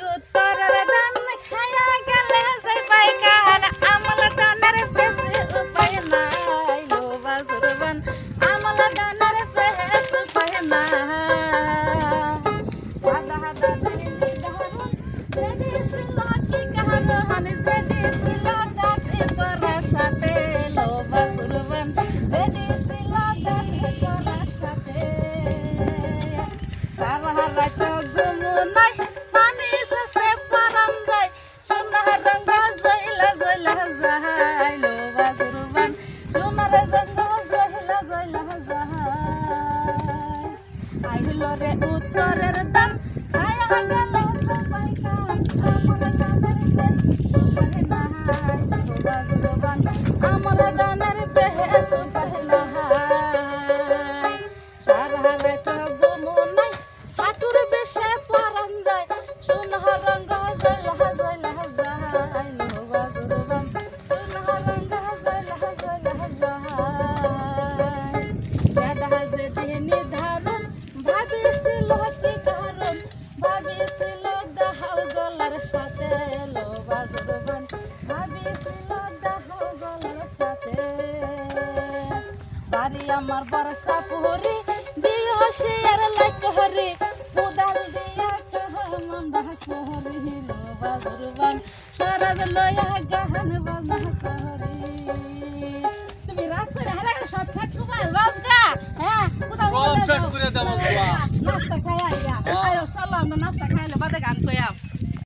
উত্তরের ধান খায়া গেলে যাই পাইকান আমল দানের বেশি উপায় নাই লো বাজুরবান আমল দানের বেশি উপায় নাই হাদা হাদা দিদি ধরুন দেদি ছিল কি কারণ দেদি ছিল দাঁতে পরার সাথে লো বাজুরবান দেদি ছিল দাঁতে পরার সাথে সারা রাত ঘুমু নাই পানি সে পারাম যায় সোনার রঙ জয়লা জয়লা যায় লো বাজুরবান সোনার রঙ জয়লা জয়লা যায় আইলো রে উত্তরের দান খায়া গেল পাইকান আমল দানের বেশ উপায় নাই লো বাজুরবান আমল দানের বেশ উপায় নাই সারা রাত ঘুমু নাই হাঁটুর বেশে পরান যায় সোনার রঙ জয়লা জয়লা যায় লো বাজুরবান সোনার রঙ জয়লা জয়লা যায় দাদা যেদি নিধারণ ভাবিছিল কি কারণ ভাবিছিল দাহাও গলার সাথে লো বাজুরবান ভাবিছিল দাহাও গলার সাথে বাড়ি আমার বর্ষা পুরি দিও শেয়ার লাইক হরি উদাল দিয়া কহমন বাকহরি লো বাজুরবান সরদ লয়া গাহন বাজহরি তুমি রাত করে হারা সব খাত কুমার বাজগা হ্যাঁ কোথাও সব শেষ করে দাও বাবা নাস্তা খাইয়া আয় সালাম নাস্তা খাইলে বাদে গান কইয়া